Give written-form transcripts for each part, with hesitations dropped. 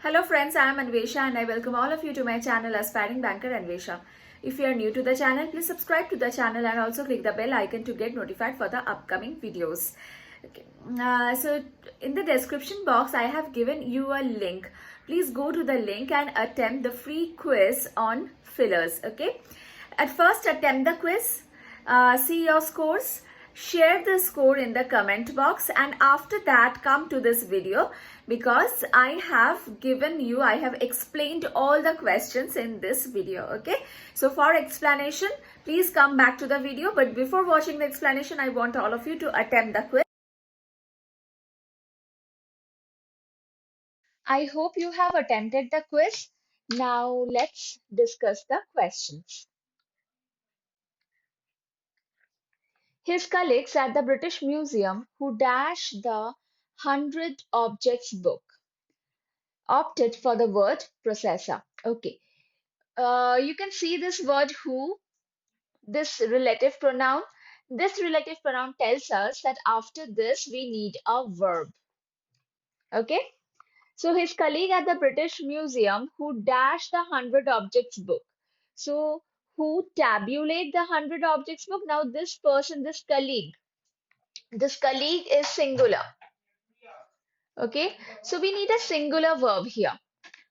Hello friends, I am Anvesha and I welcome all of you to my channel Aspiring Banker Anvesha. If you are new to the channel, please subscribe to the channel and also click the bell icon to get notified for the upcoming videos. Okay. So in the description box, I have given you a link. Please go to the link and attempt the free quiz on fillers. Okay. At first, attempt the quiz, see your scores, share the score in the comment box, and after that come to this video because I have explained all the questions in this video. Okay, so for explanation, please come back to the video, but before watching the explanation, I want all of you to attempt the quiz. I hope you have attempted the quiz. Now let's discuss the questions. His colleagues at the British Museum who dashed the 100 Objects book opted for the word processor. Okay, you can see this word who, this relative pronoun. This relative pronoun tells us that after this we need a verb. Okay, so his colleague at the British Museum who dashed the 100 Objects book. So, who tabulate the 100 Objects book? Now, this colleague is singular. Okay, so we need a singular verb here.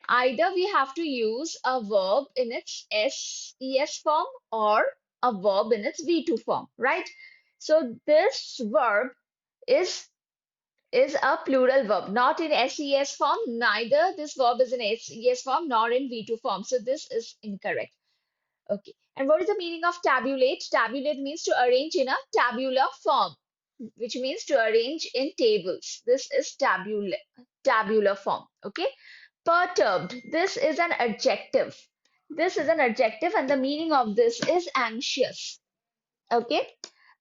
Either we have to use a verb in its SES form or a verb in its V2 form, right? So this verb is is a plural verb, not in SES form. Neither this verb is in SES form nor in V2 form. So this is incorrect. Okay. And what is the meaning of tabulate? Tabulate means to arrange in a tabular form, which means to arrange in tables. This is tabular form. Okay. Perturbed. This is an adjective. This is an adjective, and the meaning of this is anxious. Okay.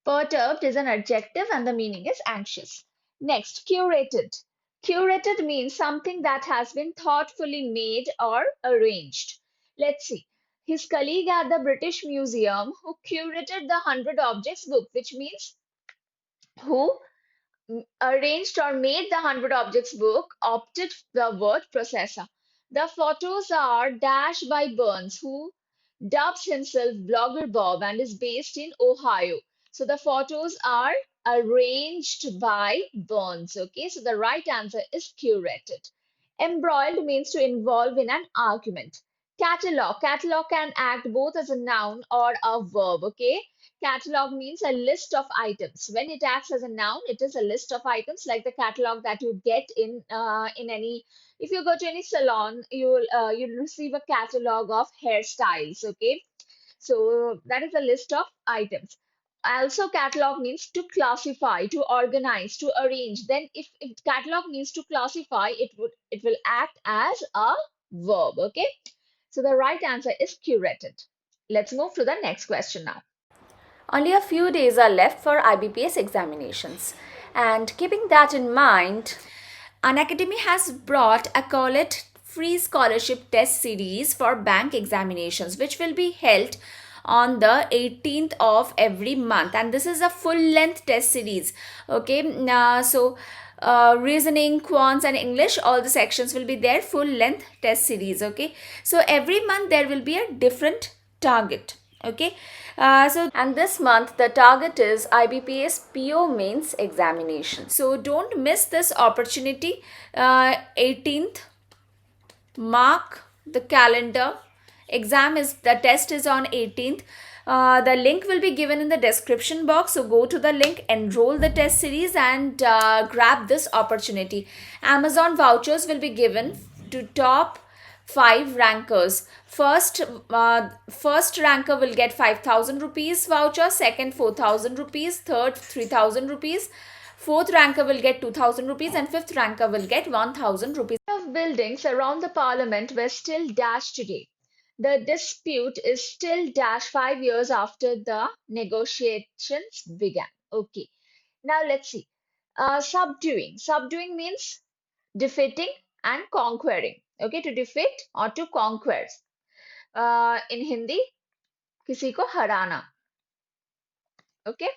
Perturbed is an adjective, and the meaning is anxious. Next, curated. Curated means something that has been thoughtfully made or arranged. Let's see. His colleague at the British Museum who curated the 100 Objects book, which means who arranged or made the 100 Objects book, opted the word processor. The photos are dashed by Burns, who dubs himself Blogger Bob and is based in Ohio. So the photos are arranged by Burns. Okay, so the right answer is curated. Embroiled means to involve in an argument. Catalog. Catalog can act both as a noun or a verb. Okay, catalog means a list of items. When it acts as a noun, it is a list of items like the catalog that you get in any. If you go to any salon, you'll receive a catalog of hairstyles. Okay, so that is a list of items. Also, catalog means to classify, to organize, to arrange. Then, if catalog means to classify, it will act as a verb. Okay, so the right answer is curated. Let's move to the next question now. Only a few days are left for IBPS examinations. And keeping that in mind, Unacademy has brought a call it free scholarship test series for bank examinations, which will be held on the 18th of every month. And this is a full length test series. Okay, reasoning, quants, and English, all the sections will be there, full length test series. Okay, so every month there will be a different target. Okay, and this month the target is IBPS PO mains examination. So don't miss this opportunity. 18th, mark the calendar. The test is on 18th. The link will be given in the description box. So go to the link, enroll the test series, and grab this opportunity. Amazon vouchers will be given to top 5 rankers. First ranker will get 5,000 rupees voucher, second 4,000 rupees, third 3,000 rupees, fourth ranker will get 2,000 rupees, and fifth ranker will get 1,000 rupees. Of buildings around the parliament were still dashed today. The dispute is still dashed 5 years after the negotiations began. Okay, now let's see. Subduing. Subduing means defeating and conquering. Okay, to defeat or to conquer. In Hindi, किसी को हराना. Okay.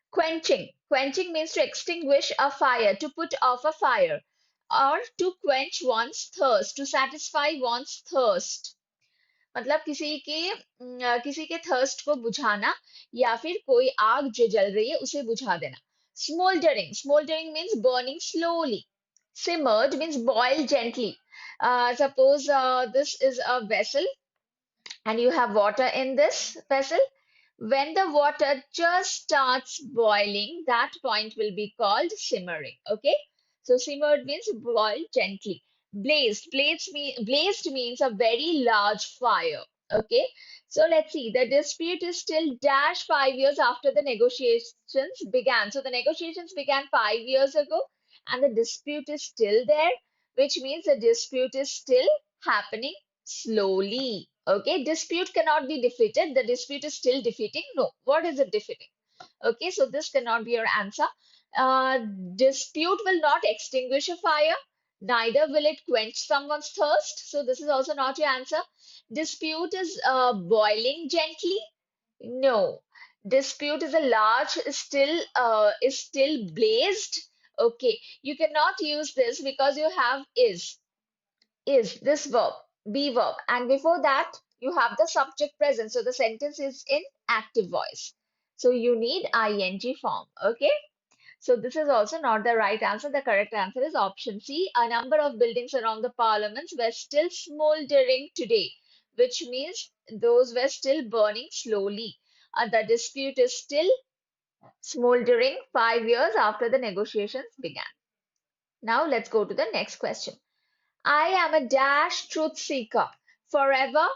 Quenching. Quenching means to extinguish a fire, to put off a fire. or to quench one's thirst, to satisfy one's thirst. मतलब किसी के thirst को बुझाना या फिर कोई आग जो जल रही है उसे बुझा देना. Smouldering, smouldering means burning slowly. Simmered means boiled gently. Suppose this is a vessel and you have water in this vessel. When the water just starts boiling, that point will be called simmering. Okay, so simmered means boiled gently. Blazed means a very large fire. Okay, so let's see. The dispute is still dash 5 years after the negotiations began. So the negotiations began 5 years ago, and the dispute is still there, which means the dispute is still happening slowly. Okay, dispute cannot be defeated. The dispute is still defeating. No, what is it defeating? Okay, so this cannot be your answer. Uh, Dispute will not extinguish a fire, neither will it quench someone's thirst. So this is also not your answer. Dispute is boiling gently. No, dispute is a large is still blazed. Okay, you cannot use this because you have is this verb, be verb, and before that you have the subject present. So the sentence is in active voice. So you need ing form. Okay. So this is also not the right answer. The correct answer is option C. A number of buildings around the parliaments were still smoldering today, which means those were still burning slowly. The dispute is still smoldering 5 years after the negotiations began. Now let's go to the next question. I am a dash truth seeker, forever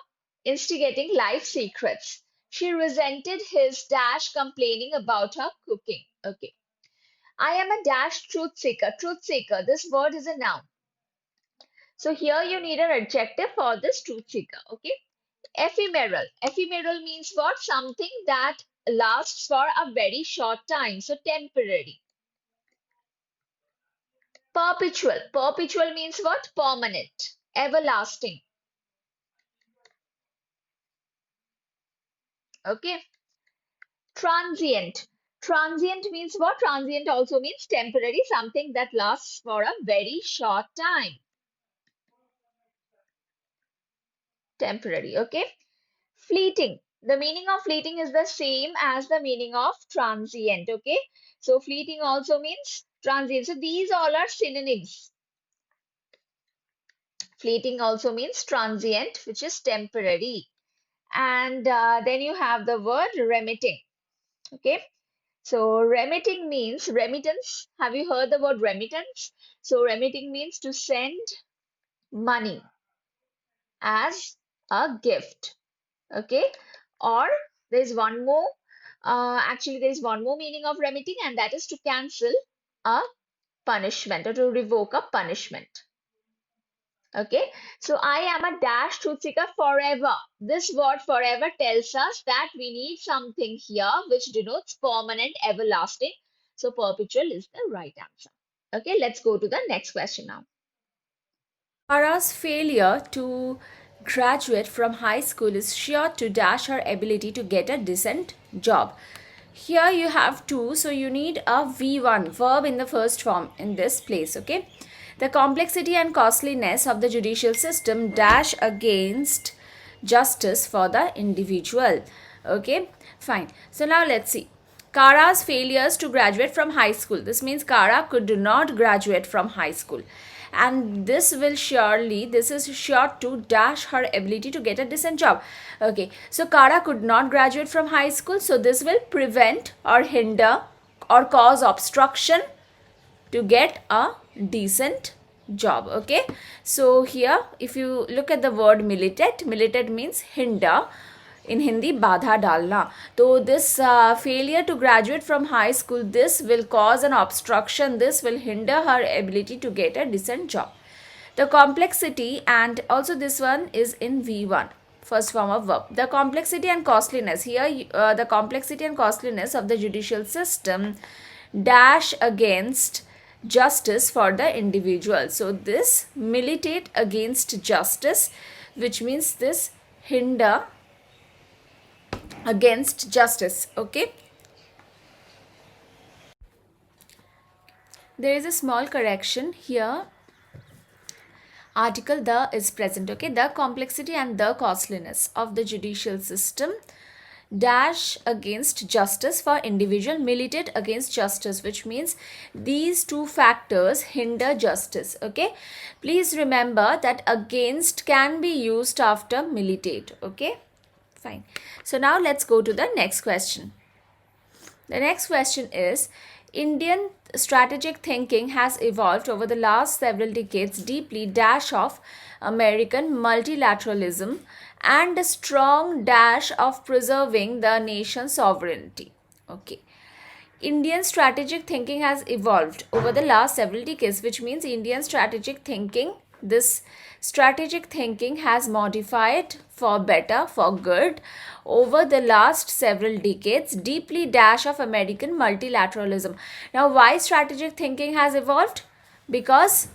instigating life secrets. She resented his dash complaining about her cooking. Okay. I am a dash truth seeker. Truth seeker. This word is a noun. So here you need an adjective for this truth seeker. Okay. Ephemeral. Ephemeral means what? Something that lasts for a very short time. So temporary. Perpetual. Perpetual means what? Permanent. Everlasting. Okay. Transient. Transient means what? Transient also means temporary, something that lasts for a very short time. Temporary, okay? Fleeting. The meaning of fleeting is the same as the meaning of transient, okay? So fleeting also means transient. So these all are synonyms. Fleeting also means transient, which is temporary. And then you have the word remitting, okay? So remitting means remittance. Have you heard the word remittance? So remitting means to send money as a gift. Okay. Or there's one more. Actually, there's one more meaning of remitting, and that is to cancel a punishment or to revoke a punishment. Okay, so I am a dash truth seeker forever. This word forever tells us that we need something here which denotes permanent, everlasting. So perpetual is the right answer. Okay, let's go to the next question now. Tara's failure to graduate from high school is sure to dash her ability to get a decent job. Here you have two, so you need a V1 verb in the first form in this place, okay? The complexity and costliness of the judicial system dash against justice for the individual. Okay, fine. So now let's see. Kara's failures to graduate from high school. This means Kara could not graduate from high school. And this is sure to dash her ability to get a decent job. Okay, so Kara could not graduate from high school. So this will prevent or hinder or cause obstruction to get a decent job. Okay, so here if you look at the word militate means hinder, in Hindi बाधा डालना. तो this failure to graduate from high school, this will cause an obstruction, this will hinder her ability to get a decent job. The complexity, and also this one is in V1, first form of verb. The complexity and costliness, here the complexity and costliness of the judicial system dash against justice for the individual. So this militate against justice, which means this hinder against justice. Okay, there is a small correction here. Article the is present. Okay, the complexity and the costliness of the judicial system dash against justice for individual, militate against justice, which means these two factors hinder justice. Okay, please remember that against can be used after militate. Okay, fine. So now let's go to the next question. The next question is, Indian strategic thinking has evolved over the last several decades deeply dash of American multilateralism and a strong dash of preserving the nation's sovereignty. Okay. Indian strategic thinking has evolved over the last several decades, which means Indian strategic thinking, this strategic thinking has modified for better, for good, over the last several decades, deeply dash of American multilateralism. Now, why strategic thinking has evolved? Because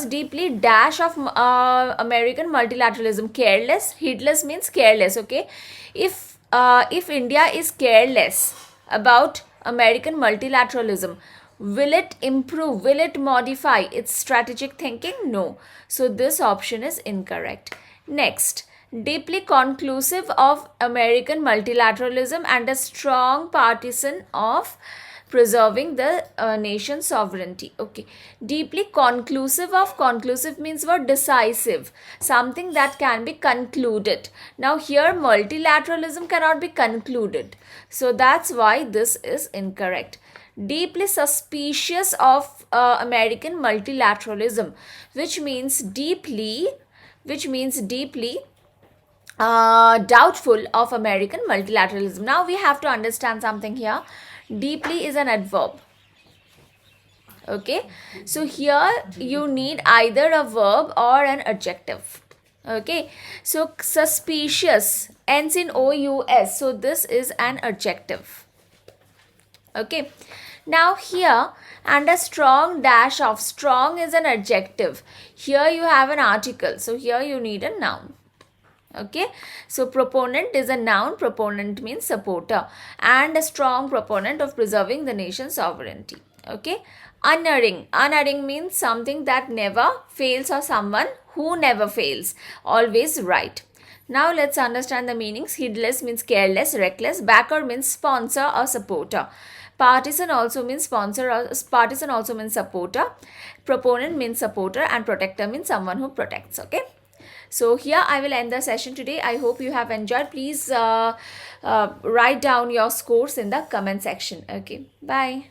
deeply dash of American multilateralism, careless, heedless means careless. Okay, if India is careless about American multilateralism, will it improve, will it modify its strategic thinking? No. So this option is incorrect. Next, deeply conclusive of American multilateralism and a strong partisan of preserving the nation's sovereignty. Okay, deeply conclusive of, conclusive means what? Decisive, something that can be concluded. Now here multilateralism cannot be concluded, so that's why this is incorrect. Deeply suspicious of American multilateralism, which means deeply doubtful of American multilateralism. Now we have to understand something here. Deeply is an adverb. Okay, so here you need either a verb or an adjective. Okay, so suspicious ends in OUS, so this is an adjective. Okay, now here, and a strong dash of, strong is an adjective. Here you have an article, so here you need a noun. Okay, so proponent is a noun. Proponent means supporter and a strong proponent of preserving the nation's sovereignty. Okay, unerring means something that never fails or someone who never fails, always right. Now let's understand the meanings. Heedless means careless, reckless. Backer means sponsor or supporter. Partisan also means sponsor or partisan also means supporter. Proponent means supporter and protector means someone who protects. Okay, so here I will end the session today. I hope you have enjoyed. Please write down your scores in the comment section. Okay, bye.